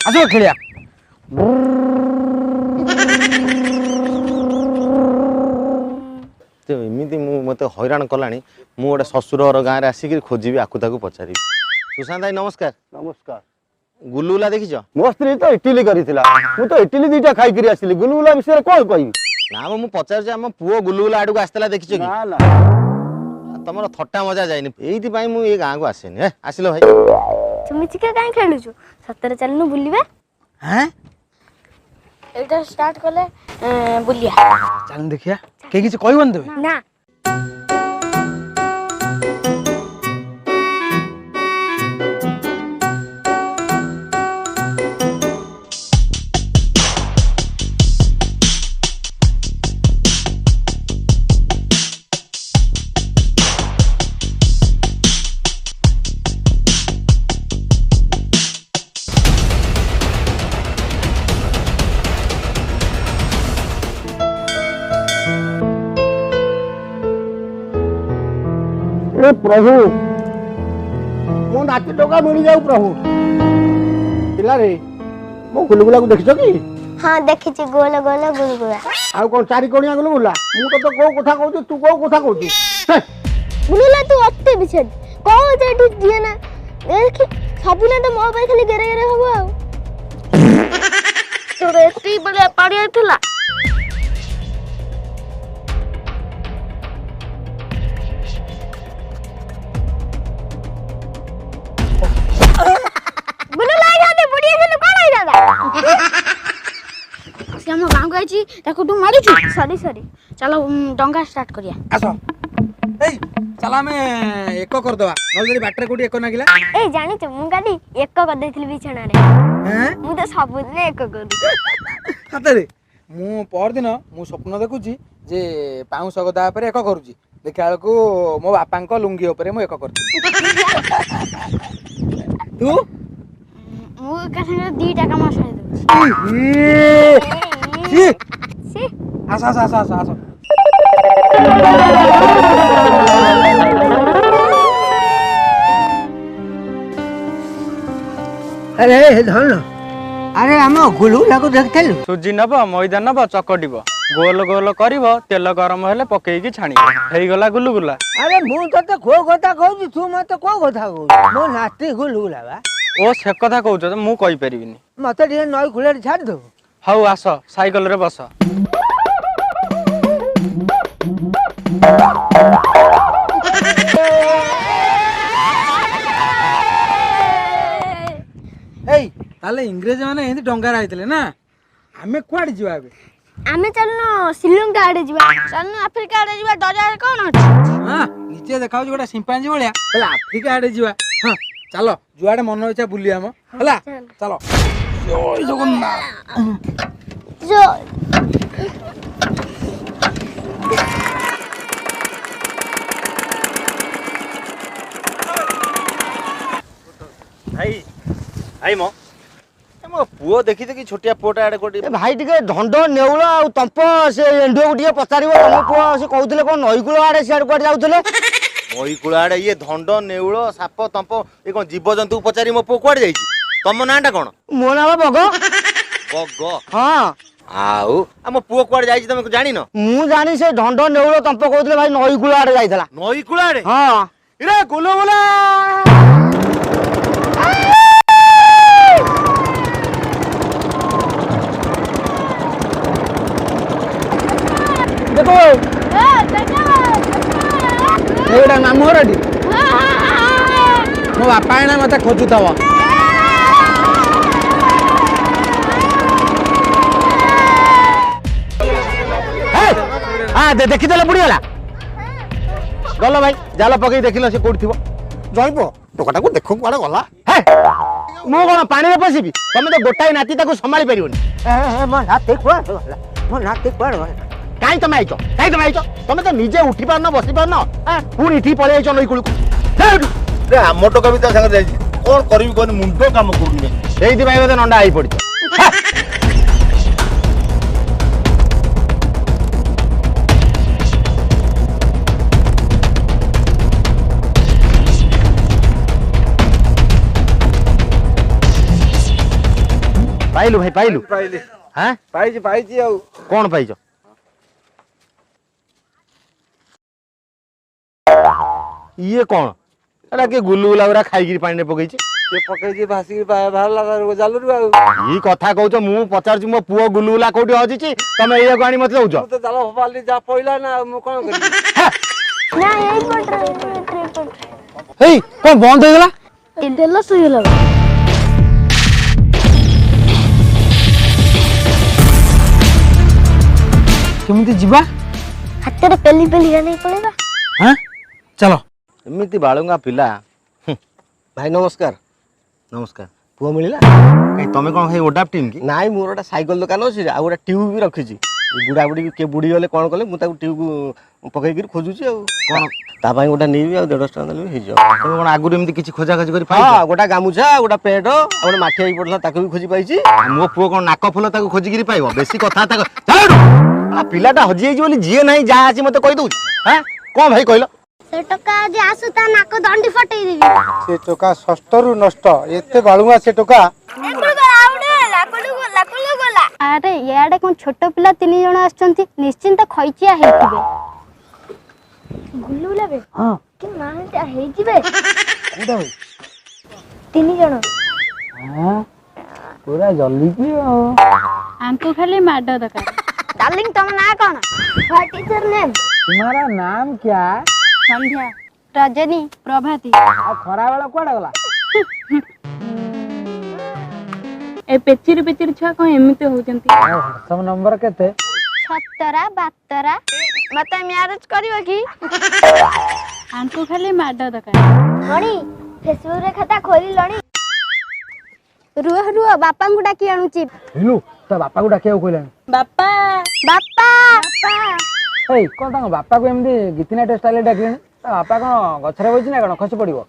आस खेलिया एमती मत हैरान कलानी मु गोटे शशुर गाँव आसिक खोजी आकु ताकू पचारि सुशांत भाई नमस्कार। नमस्कार। गुलुगुला देखिछ? मो स्त्री तो इटली करिथिला मु तो इटली दुईटा खाई करी आसिली गुलुगुला विषय कोन कहबी ना मु पचार आम पुओ गुलुगुला आडू आसला देखिछ कि? ना ना तमरो थट्टा मजा जाइनि एइथि पई मु ए गाँ को आसेनी। हे आसिलो भाई तुम चिका काई खेलुछु सतरे चलनु बुलिबा हैं एटा स्टार्ट करले बुलिया चल देखिया के किछ कहबन देबे ना प्रभु मो नाती टोका मिल जाऊ प्रभु पिला रे मो गुलुगुला को देखिछ कि? हां देखिछि गोल गोल गुलगुला आ कोन चारि कोणिया गुलुगुला मु तो को कथा कहू तू को कथा कहू गुलुला तू अत्ते बिछद को जेठू दिए ना देख सबुना तो मो पर खाली गेरे गेरे हबो तो एती बले पाड़ी आइथला हम गाँव को आइछि ताको तू मारि छु सॉरी सॉरी चलो डंगा स्टार्ट करिया आसो एई चला में एक कर दवा नलदरी बाटरे कोठी एक नागिला ए जानि छ मु गाडी एक कर देथिल बिछना रे हैं मु तो सब दिन एक करू हातरे मु पर दिन मु स्वप्न देखुची जे पाउस गदा पर एक करूची देखा को मो बापा को लुंगी ऊपर मु एक करती तू मु का संगे दीटा काम सारि दउ सी सी आसा आसा आसा आसा अरे धन अरे आम गुलुगुला को देखतेलु सुजी नब मैदा नब चकटिब गोल गोल करिब तेल गरम हेले पकेइकी छाणिब हेई गला गुलुगुला। अरे मु तते को कथा कहू तू मते को कथा कहू मो नाती गुलुगुला बा ओ से कथा कहउछ त मु कहि परिबिनी मते रे नई खुले छाड़ दो हौ आस साइकल रे बस एई ताले इंग्रेज माने एंती डंगार आइतले ना हमें कुआड जीवा बे आमे चलनो श्रीलंका आडे जिबा चलनो अफ्रीका आडे जिबा डजार कोन अछि हां नीचे देखाउ गोटा सिंपांजी भलिया हला अफ्रीका आडे जीवा हां चलो जुआडे मन इच्छा बुली हम हला चलो जय जगन्नाथ जो भाई भाई मो मो पुओ देखि देखि छोटिया पुओटा आडे कोटी भाई टिके ढंड नेउल आ तंप से एंडो गुटिया पचारिबो तम पुओ से कहउतले कोन नईकुल आडे सियाड कोड जाउतले नई कुला आडे ये धंड नेउल साप तंप ए कोन जीव जंतु पचारि मो पुओ कोड जाईछि तम नाटा कोन? मो नाम बग बग हां आउ हम पुओ कोड जाईछि तमे जानि न? मु जानि से ढंड नेउल तंप कहउतले भाई नईकुल आडे जाइतला नई कुला आडे हां रे गुलुगुला देखो एडा मामू रेडी मो बापा एना मते खोजुतवा हां देखि देले बुडी होला गलो भाई जाल पकई देखिलो से कोड थिबो जाइबो टोकाटा को देखो कुआडे गला हे मो कोन पानी रे पसिबी तमे तो गोटाई नाती ताको संभाली परियोनी ए मो नाती कुआडे गला मो नाती कुआडे गला काई तमे आइचो तमे तो निजे उठी पार न बसी पार न पुनी इठी पळे आइचो नई कुलु रे हम टोका भी ता संग जाईछि कोन करबी कोन मुंडो काम करूनी सेइति भाई मते नंडा आई पड़ितो ପାଇଲୁ ଭାଇ ପାଇଲୁ ପାଇଲି ହାଁ ପାଇଛି ଆଉ କଣ ପାଇଛ ଇଏ କଣ ଏଟା କିଏ ଗୁଲୁଗୁଲା ଗୁରା ଖାଇକିରି ପାଣିରେ ପକେଇଛି କିଏ ପକେଇଛି ଭାସିକି ବାହାରିଲା ତାର ଜାଲରୁ ଆଉ ଇ କଥା କହୁଛ ମୁଁ ପଚାରୁଛି ମୋ ପୁଅ ଗୁଲୁଗୁଲା କୋଉଠି ହଜିଛି ତମେ ଏଇଆକୁ ଆଣି ମତେ ଦଉଛ ମୁଁ ତ ଜାଲ ଫୋପାଡ଼ିଲି ଯାହା ପଇଲା ନା ଆଉ ମୁଁ କଣ କରିବି ନା ଏଇପଟରେ ହେଇ କଣ ବନ୍ଦ ହେଇଗଲା ତେଲ ଶୋଇଗଲା କେମିତି ଯିବା ହାତରେ ପେଲି ନେଇ ପଳେଇବା ହଁ ଚାଲ ଏମିତି ବାଳୁଙ୍ଗା ପିଲା ଭାଇ ନମସ୍କାର ନମସ୍କାର ପୁଅ ମିଳିଲା କାଇଁ ତମେ କଣ ଭାଇ ଓଡାପ ଟିମ୍ କି ନାଇଁ ମୋର ଗୋଟେ ସାଇକେଲ ଦୋକାନ ଅଛି ଆଉ ଗୋଟେ ଟ୍ୟୁବ୍ ବି ରଖିଛି ବୁଢା ବୁଢୀ କିଏ ବୁଡି ଗଲେ କଣ କଲେ ମୁଁ ତାକୁ ଟ୍ୟୁବ୍ ପକେଇକିରି ଖୋଜୁଛି ଆଉ କଣ ତା ପାଇଁ ଗୋଟେ ନେଇବି ଆଉ 150 ଟଙ୍କା ଦେଲେ ବି ହେଇଯିବ ତମେ କଣ ଆଗରୁ ଏମିତି କିଛି ଖୋଜାଖୋଜି କରି ହଁ ପାଇଛ ଗୋଟେ ଗାମୁଛା ଗୋଟେ ପେଣ୍ଟ ଆଉ ଗୋଟେ ମାଠିଆ ହେଇ ପଡିଥିଲା ତାକୁ ବି ଖୋଜି ପାଇଛି ମୋ ପୁଅ କଣ ନାକ ଫୁଲ ତାକୁ ଖୋଜିକିରି ପାଇବ ବେଶୀ କଥାବାର୍ତ୍ତା ପିଲାଟା ହଜିଯାଇଛି ବୋଲି ଯିଏ ନାହିଁ ଯାହା ଅଛି ମତେ କହିଦଉଛି ହଁ କଣ ଭାଇ କହିଲ ସେ ଟୋକା ଆଜି ଆସୁ ତା ନାକ ଦଣ୍ଡି ଫଟେଇ ଦେବି ସେ ଟୋକା ଷଷ୍ଠରୁ ନଷ୍ଟ ଏତେ ବାଳୁଙ୍ଗା ସେ ଟୋକା ଆରେ ଇଆଡେ କଣ ଛୋଟ ପିଲା 3 ଜଣ ଆସିଛନ୍ତି ନିଶ୍ଚିନ୍ତ ଖଇଚିଆ ହେଇଥିବେ ଗୁଲୁଗୁଲା ବେ ହଁ କି ମାହାନ୍ତି ହେଇଯିବେ କୋଉଟା ଭାଇ 3 ଜଣ ହଁ ପୁରା ଜଲ୍ଦି ଆଉ आंको खाली माड दरकार डार्लिंग तुम ना कौन व्हाट इज योर नेम तुम्हारा नाम क्या संध्या रजनी प्रभाती आ खरा बेला कुआडे गला ए पेचिर छुआ कौन एमती होचंती व्हाट्सएप नंबर केते 76 72 मते मैरिज करियो की आंको खाली माड दरकार मणि फेसबुक रे खाता खोली लणी रुह बापा को डाकी आणुची हेलो तो बापा को डाकिया कहलानी बापा बापा ए कोन तांग बापा को एमदी गीतिना टेस्ट स्टाइल डाकलेनी ता बापा कोन गछरे बइछि ना कोन खसी पड़िबो